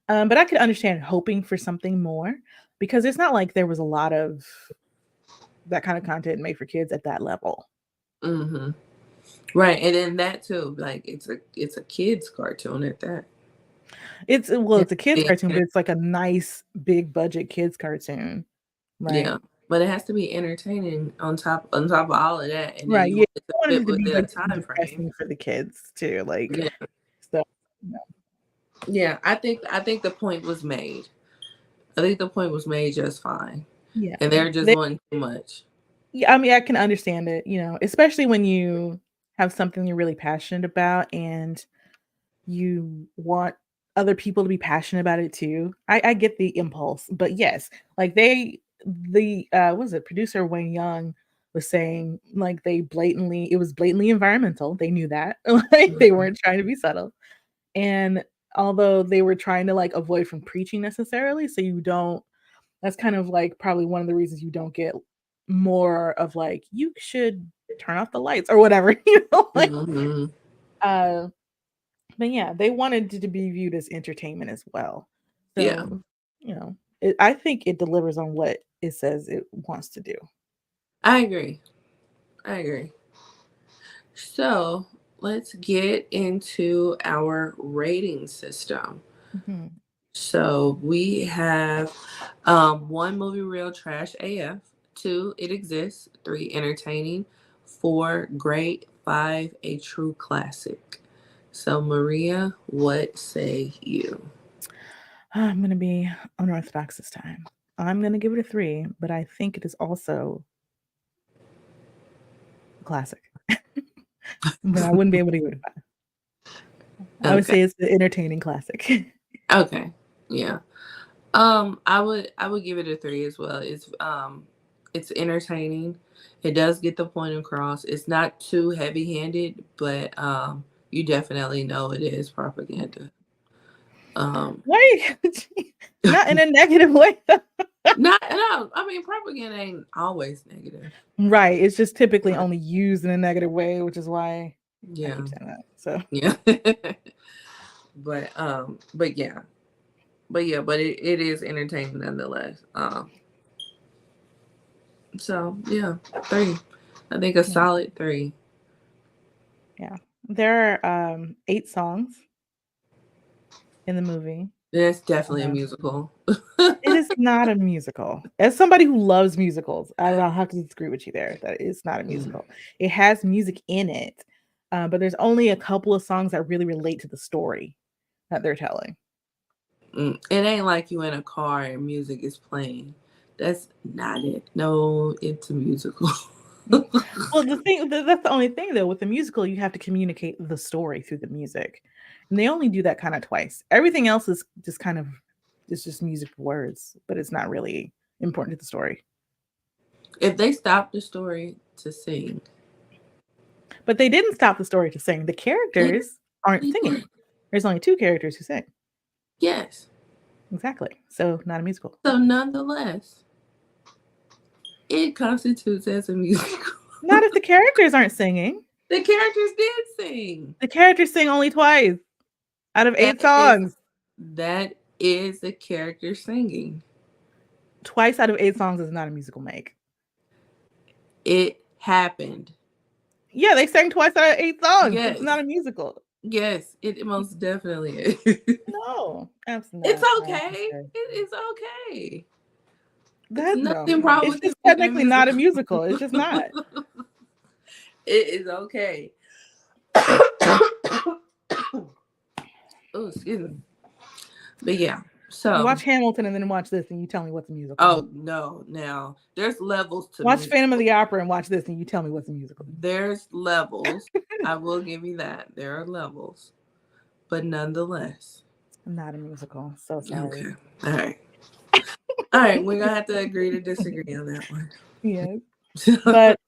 But I could understand hoping for something more, because it's not like there was a lot of that kind of content made for kids at that level. Mm-hmm. Right. And then that too, like it's a kids cartoon at that. It's a kids cartoon, but it's like a nice big budget kids cartoon, right? Yeah. But it has to be entertaining on top of all of that. And then Right. you Yeah. want it to I wanted fit it to be within a like time frame. depressing for the kids too, like Yeah. so. Yeah. I think the point was made. I think the point was made just fine. Yeah. And there just They, wasn't too much. yeah. I mean, I can understand it. Especially when you have something you're really passionate about and you want other people to be passionate about it too. I get the impulse, but yes, like was it producer Wayne Young was saying, like it was blatantly environmental. They knew that, like they Mhm. weren't trying to be subtle, and although they were trying to like avoid from preaching necessarily, so you don't. That's kind of like probably one of the reasons you don't get more of like you should turn off the lights or whatever, like. Mhm. Uh, but yeah, they wanted it to be viewed as entertainment as well. Yeah. So, I think it delivers on what it says it wants to do. I agree. I agree. So let's get into our rating system. Mhm. So we have one, movie real trash AF, two, it exists, three, entertaining, four, great, five, a true classic. So Maria, what say you? I'm going to be unorthodox this time. I'm going to give it a 3, but I think it is also a classic. But I wouldn't be able to give it a 5. I would Okay. say it's the entertaining classic. Okay. Yeah. I would give it a 3 as well. It's entertaining. It does get the point across. It's not too heavy handed, but you definitely know it is propaganda. Um Why? Not in a negative way. Not no, I mean propaganda ain't always negative. Right. It's just typically Right. only used in a negative way, which is why I Yeah. keep saying that. So Yeah. But yeah. But it is entertaining nonetheless. So yeah, 3. I think a yeah, solid 3. yeah. There are 8 songs in the movie. That's definitely a Um, musical. it is not a musical. As somebody who loves musicals, I don't have to disagree with you there. That it's not a Mm, musical. It has music in it, but there's only a couple of songs that really relate to the story that they're telling. It ain't like you in a car and music is playing. That's not it. No, it's a musical. Mm. Well, that's the only thing though. With the musical, you have to communicate the story through the music, and they only do that kind of twice. Everything else is just kind of it's just music for words, but it's not really important to the story. If they stop the story to sing, But they didn't stop the story to sing. The they characters aren't definitely did. singing. There's only 2 characters who sing. Yes. Exactly. So not a musical. So nonetheless, it constitutes as a musical. Not if the characters aren't singing. The characters did sing. The characters sing only twice out of That 8 is songs. that is the character singing. Twice out of 8 songs is not a musical make. It happened. Yeah, they sang twice out of 8 songs. It's Yes. not a musical. Yes, it most definitely is. No, absolutely It's not. okay. It is okay. It's That no, nothing wrong it's with just it being a technically not a musical. musical. It's just not. It is okay. Oh, excuse me. But yeah. You So, watch Hamilton and then watch this, and you tell me what's a musical. oh no, now there's levels to Watch Phantom of music. the Opera and watch this, and you tell me what's a musical. There's levels. I will give you that. There are levels. But nonetheless. Not a musical. So sorry. Okay. All right. All right. We're gonna have to agree to disagree on that one. Yes. But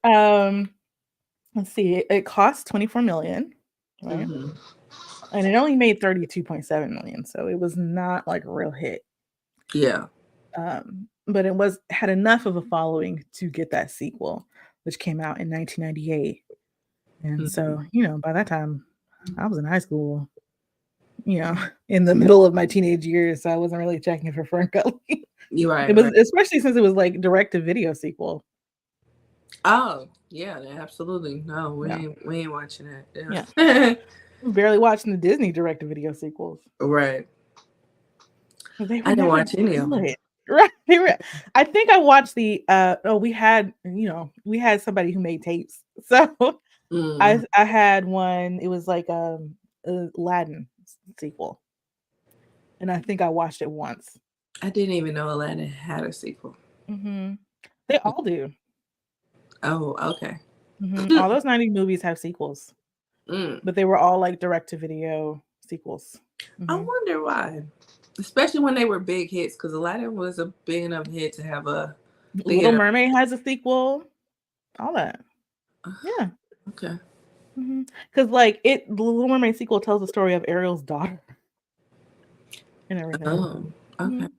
let's see. It cost 24 million, right? Hmm. And it only made 32.7 million, so it was not like a real hit. Yeah. But it was had enough of a following to get that sequel, which came out in 1998. And so, Mhm. by that time, I was in high school, in the middle of my teenage years, so I wasn't really checking for Ferngully. You're It right, was right. especially since it was like direct to video sequel. Oh, yeah, absolutely. No, Yeah, we ain't watching yeah. that. Yeah. I was barely watching the Disney direct to video sequels. Right. They I were didn't never watch any of them. good. Right. They were I think I watched the we had, we had somebody who made tapes. So Mm. I had one, it was like Aladdin sequel. And I think I watched it once. I didn't even know Aladdin had a sequel. Mhm. They all do. Oh, okay. Mhm. All those 90 movies have sequels, Mm. but they were all like direct to video sequels. I Mhm. wonder why. Especially when they were big hits, because Aladdin was a big enough hit to have a big Little enough. Mermaid has a sequel, all that. Yeah. Okay. Because like the Little Mermaid sequel tells the story of Ariel's daughter and everything. Oh, okay. Mhm.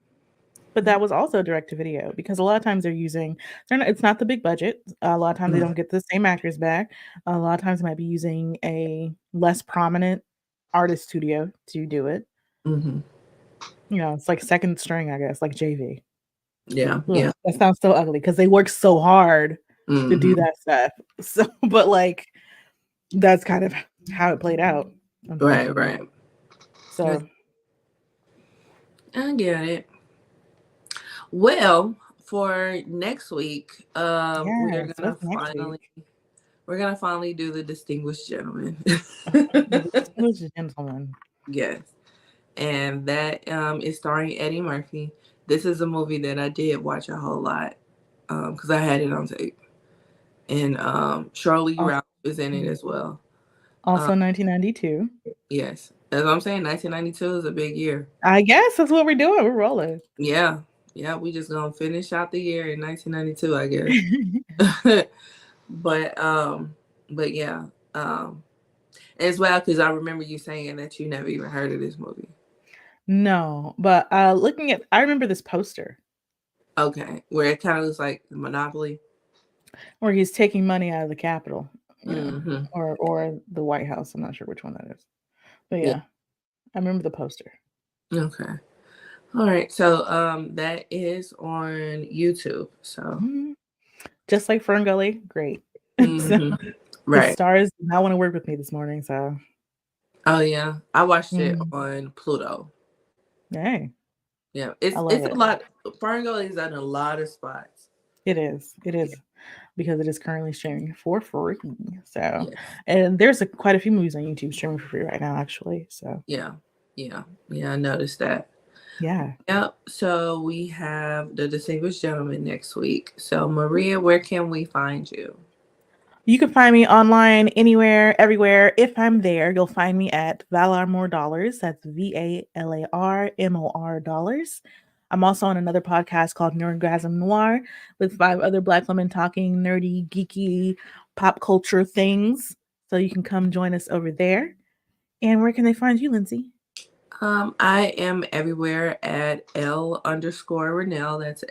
But that was also direct to video because a lot of times it's not the big budget. A lot of times they Mm. don't get the same actors back. A lot of times they might be using a less prominent artist studio to do it. Mm-hmm. It's like second string, I guess, like JV. Yeah, Ugh, yeah. that sounds so ugly because they work so hard to do Hmm. that stuff. So, but like that's kind of how it played out, Right, unfortunately. right. So I get it. Well, for next week, yes, what's next week? we're gonna finally do the Distinguished Gentleman. The Distinguished Gentleman. Yes, and that is starring Eddie Murphy. This is a movie that I did watch a whole lot because I had it on tape, and Charlie Also, Ralph is in it as well. Um, also 1992. yes, as I'm saying, 1992 is a big year. I guess that's what we're doing. We're rolling. Yeah, yeah, we just gonna finish out the year in 1992, I guess. but but yeah, as well because I remember you saying that you never even heard of this movie. No, but looking at, I remember this poster Okay, where it kind of looks like Monopoly. where he's taking money out of the Capitol, Hmm. or the White House. I'm not sure which one that is, but Yeah. yeah, I remember the poster. Okay. All right. So that is on YouTube. So Mhm. Just like Ferngully, great. So hmm the right. stars did not want to work with me this morning. So Oh yeah, I watched it mm, on Pluto. hey, Yeah, I love it's it. a lot. Ferngully is on a lot of spots. It is. It Yeah. is because it is currently streaming for free. So, Yes. and there's quite a few movies on YouTube streaming for free right now, actually. So, Yeah. Yeah. Yeah. I noticed that. yeah. Yep. So we have the Distinguished Gentleman next week. So Maria, where can we find you? You can find me online anywhere, everywhere. If I'm there, you'll find me at Valar More Dollars. That's VALARMOR Dollars. I'm also on another podcast called Nerdgasm Noir with 5 other Black women talking nerdy, geeky, pop culture things. So you can come join us over there. And where can they find you, Lindsay? I am everywhere at L_Ranelle. That's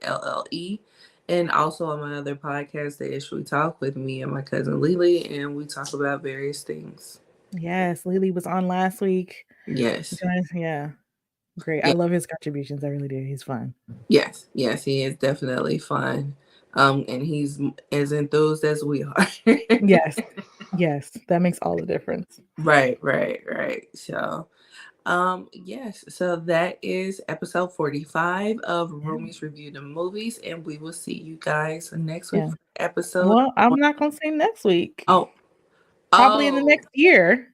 L_RANELLE. And also on my other podcast, The Ish We Talk with me and my cousin Lily, and we talk about various things. Yes, Lily was on last week. Yes. Yeah, great. I Yeah. love his contributions. I really do. He's fun. Yes. Yes. He is definitely fun. And he's as enthused as we are. Yes, yes, that makes all the difference. Right, right, right. So, yes, so that is episode 45 of Yeah, Roomies Review the Movies, and we will see you guys next week yeah. for episode Well, I'm one. not gonna say next week. Oh, Probably in the oh, next year.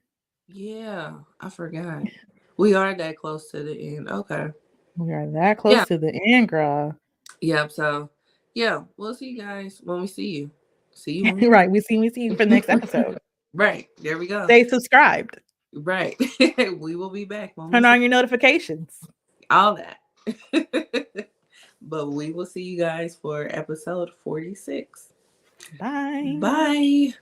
yeah, I forgot. We are that close to the end. Okay. We are that Yeah, close to the end, girl. yep. So, yeah, we'll see you guys when we see you. See you when we Right. We see you for the next see episode. you. Right, there we go. Stay subscribed. Right. We will be back when we Turn see on your notifications. all that. But we will see you guys for episode 46. Bye. Bye.